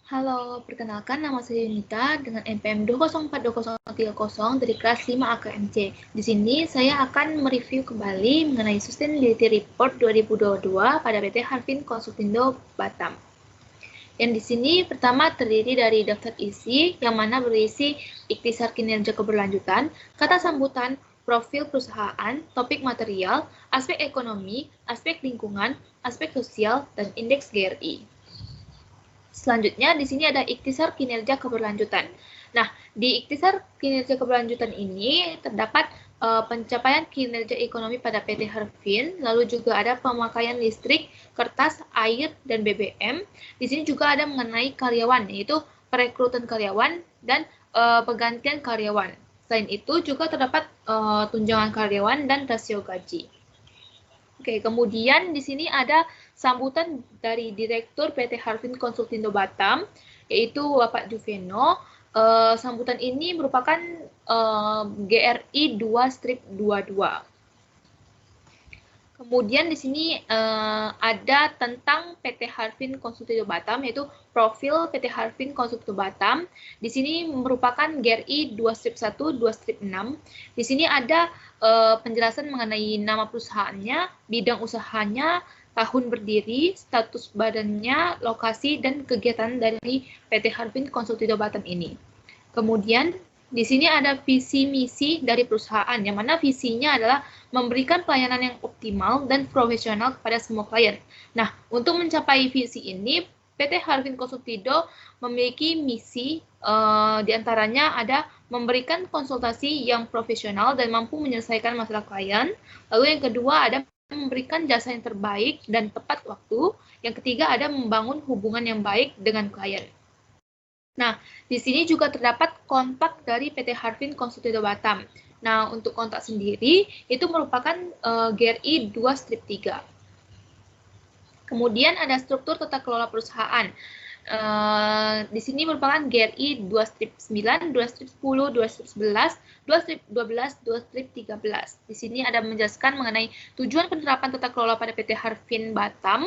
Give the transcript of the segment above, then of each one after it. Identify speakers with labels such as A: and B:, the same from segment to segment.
A: Halo, perkenalkan nama saya Yunita dengan NPM 2042030 dari kelas 5 AKMC. Di sini saya akan mereview kembali mengenai Sustainability Report 2022 pada PT Harvin Konsultindo Batam. Yang di sini pertama terdiri dari daftar isi yang mana berisi ikhtisar kinerja keberlanjutan, kata sambutan, profil perusahaan, topik material, aspek ekonomi, aspek lingkungan, aspek sosial, dan indeks GRI. Selanjutnya, di sini ada ikhtisar kinerja keberlanjutan. Nah, di ikhtisar kinerja keberlanjutan ini terdapat pencapaian kinerja ekonomi pada PT Harvin, lalu juga ada pemakaian listrik, kertas, air, dan BBM. Di sini juga ada mengenai karyawan, yaitu perekrutan karyawan dan penggantian karyawan. Selain itu juga terdapat tunjangan karyawan dan rasio gaji. Oke, kemudian di sini ada sambutan dari Direktur PT Harvin Konsultindo Batam, yaitu Bapak Juveno. Sambutan ini merupakan GRI 2/22. Kemudian di sini ada tentang PT Harvin Konsultindo Batam, yaitu profil PT Harvin Konsultindo Batam. Di sini merupakan GRI 2/1, 2/6. Di sini ada penjelasan mengenai nama perusahaannya, bidang usahanya, tahun berdiri, status badannya, lokasi, dan kegiatan dari PT Harvin Konsultindo Batam ini. Kemudian di sini ada visi misi dari perusahaan, yang mana visinya adalah memberikan pelayanan yang optimal dan profesional kepada semua klien. Nah, untuk mencapai visi ini, PT Harvin Konsultindo memiliki misi, diantaranya ada memberikan konsultasi yang profesional dan mampu menyelesaikan masalah klien. Lalu yang kedua ada memberikan jasa yang terbaik dan tepat waktu. Yang ketiga ada membangun hubungan yang baik dengan klien. Nah, di sini juga terdapat kontak dari PT Harvin Konsultindo Batam. Nah, untuk kontak sendiri, itu merupakan GRI 2/3. Kemudian ada struktur tata kelola perusahaan. Di sini merupakan GRI 2/9, 2/10, 2/11, 2/12, 2/13. Di sini ada menjelaskan mengenai tujuan penerapan tata kelola pada PT Harvin Batam,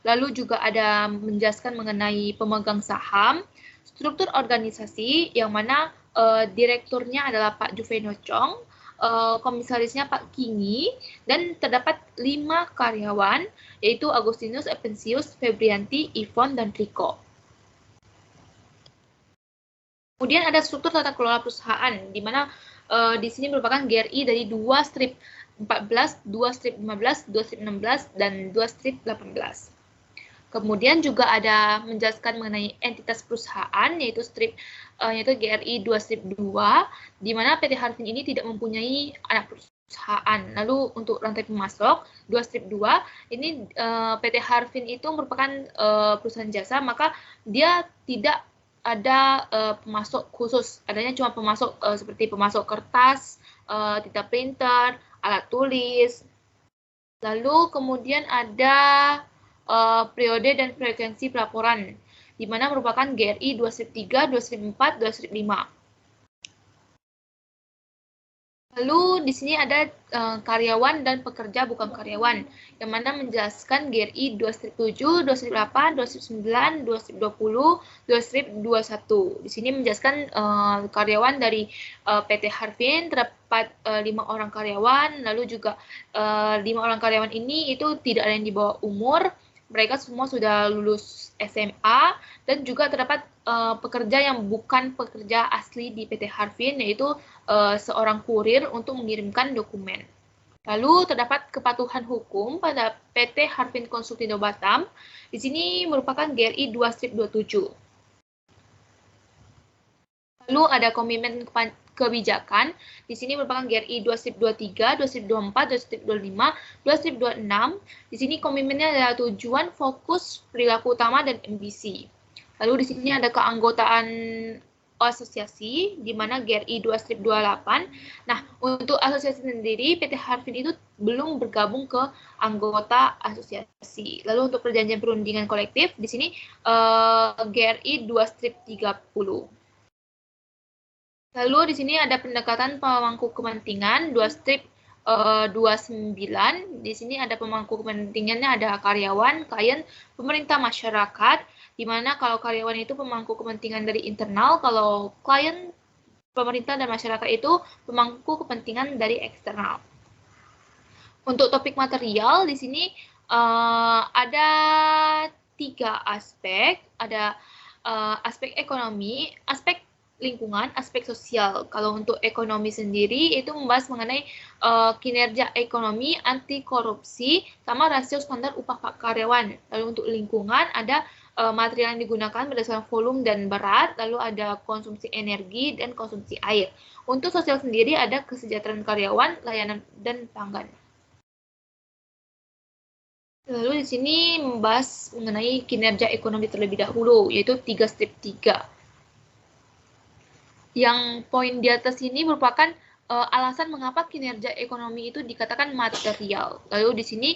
A: lalu juga ada menjelaskan mengenai pemegang saham, struktur organisasi yang mana direkturnya adalah Pak Juveno Chong, komisarisnya Pak Kingi, dan terdapat 5 karyawan, yaitu Agustinus, Epensius, Febrianti, Ivon, dan Riko. Kemudian ada struktur tata kelola perusahaan, di mana di sini merupakan GRI dari 2/14, 2/15, 2/16, dan 2/18. Kemudian juga ada menjelaskan mengenai entitas perusahaan, yaitu GRI 2/2, di mana PT Harvin ini tidak mempunyai anak perusahaan. Lalu untuk rantai pemasok 2/2, ini PT Harvin itu merupakan perusahaan jasa, maka dia tidak ada pemasok khusus, adanya cuma pemasok seperti pemasok kertas, tinta printer, alat tulis. Lalu kemudian ada periode dan frekuensi pelaporan, di mana merupakan GRI 2/3, 2/4, 2/5. Lalu di sini ada karyawan dan pekerja bukan karyawan, yang mana menjelaskan GRI 2/7, 2/8, 2/9, 2/20, 2/21. Di sini menjelaskan karyawan dari PT Harvin terdapat 5 orang karyawan, lalu juga 5 orang karyawan ini itu tidak ada yang di bawah umur. Mereka semua sudah lulus SMA, dan juga terdapat pekerja yang bukan pekerja asli di PT Harvin, yaitu seorang kurir untuk mengirimkan dokumen. Lalu terdapat kepatuhan hukum pada PT Harvin Konsultindo Batam. Di sini merupakan GRI 2/27. Lalu ada komitmen kebijakan. Di sini merupakan GRI 2/23, 2/24, 2/25, 2/26. Di sini komitmennya adalah tujuan, fokus, perilaku utama, dan ambisi. Lalu di sini ada keanggotaan asosiasi, di mana GRI 2/28. Nah, untuk asosiasi sendiri, PT Harvin itu belum bergabung ke anggota asosiasi. Lalu untuk perjanjian perundingan kolektif, di sini GRI 2/30. Lalu di sini ada pendekatan pemangku kepentingan 2/29. Di sini ada pemangku kepentingannya ada karyawan, klien, pemerintah masyarakat. di mana kalau karyawan itu pemangku kepentingan dari internal, kalau klien, pemerintah, dan masyarakat itu pemangku kepentingan dari eksternal. Untuk topik material, di sini ada 3 aspek, ada aspek ekonomi, aspek lingkungan, aspek sosial. Kalau untuk ekonomi sendiri itu membahas mengenai kinerja ekonomi, anti korupsi, sama rasio standar upah karyawan. Lalu untuk lingkungan ada material yang digunakan berdasarkan volume dan berat, lalu ada konsumsi energi dan konsumsi air. Untuk sosial sendiri ada kesejahteraan karyawan, layanan, dan pelanggan. Lalu di sini membahas mengenai kinerja ekonomi terlebih dahulu, yaitu 3 strip 3. Yang poin di atas ini merupakan alasan mengapa kinerja ekonomi itu dikatakan material. Lalu di sini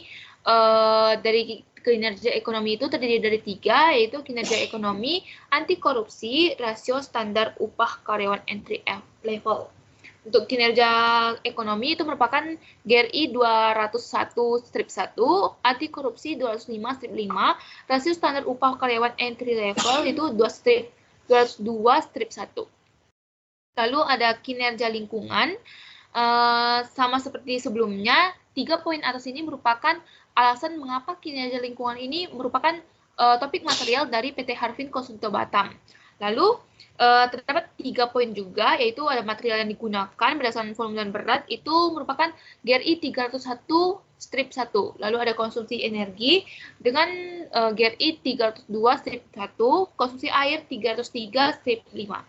A: dari kinerja ekonomi itu terdiri dari 3, yaitu kinerja ekonomi, anti korupsi, rasio standar upah karyawan entry level. Untuk kinerja ekonomi itu merupakan GRI 201 strip 1, anti korupsi 205 strip 5, rasio standar upah karyawan entry level itu 202 strip 1. Lalu ada kinerja lingkungan, sama seperti sebelumnya, 3 poin atas ini merupakan alasan mengapa kinerja lingkungan ini merupakan topik material dari PT Harvin Konsulto Batam. Lalu terdapat 3 poin juga, yaitu ada material yang digunakan berdasarkan volume dan berat, itu merupakan GRI 301 strip 1. Lalu ada konsumsi energi dengan GRI 302 strip 1, konsumsi air 303 strip 5.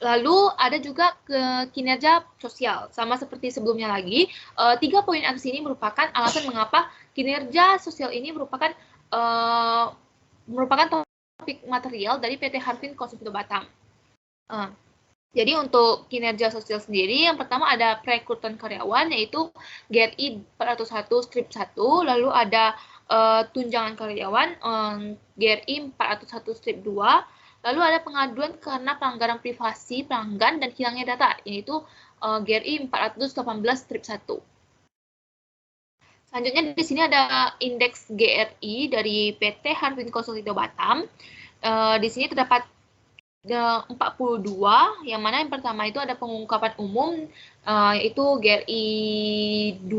A: Lalu ada juga kinerja sosial, sama seperti sebelumnya lagi. 3 poin atas ini merupakan alasan mengapa kinerja sosial ini merupakan topik material dari PT Harvin Konsulto Batam. Jadi untuk kinerja sosial sendiri, yang pertama ada perekrutan karyawan, yaitu GRI 401 strip 1, lalu ada tunjangan karyawan, GRI 401 strip 2, lalu ada pengaduan karena pelanggaran privasi pelanggan dan hilangnya data, yaitu GRI 418 strip 1. Selanjutnya di sini ada indeks GRI dari PT Harvin Konsulto Batam. Di sini terdapat 42, yang mana yang pertama itu ada pengungkapan umum, yaitu GRI 2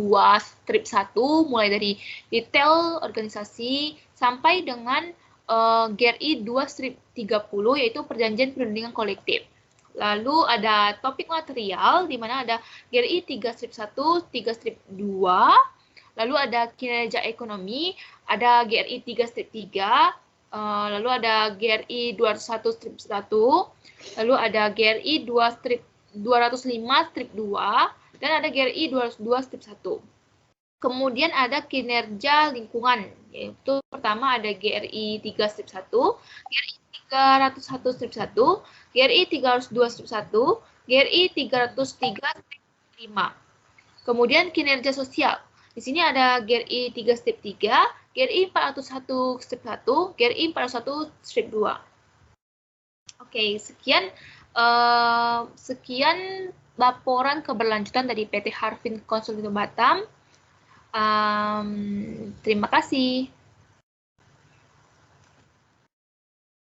A: strip 1, mulai dari detail organisasi sampai dengan GRI 2 strip 30, yaitu perjanjian perundingan kolektif. Lalu ada topik material, di mana ada GRI 3 strip 1, 3 strip 2, lalu ada kinerja ekonomi, ada GRI 3 strip 3, lalu ada GRI 201 strip 1, lalu ada GRI 205 strip 2, dan ada GRI 202 strip 1. Kemudian ada kinerja lingkungan, yaitu pertama ada GRI 3 strip 1, GRI 301 strip 1, GRI 302 strip 1, GRI 303 strip 5. Kemudian kinerja sosial. Di sini ada GRI 3 strip 3, GRI 401 strip 1, GRI 401 strip 2. Oke, sekian laporan keberlanjutan dari PT Harvin Konsulto Batam. Terima kasih.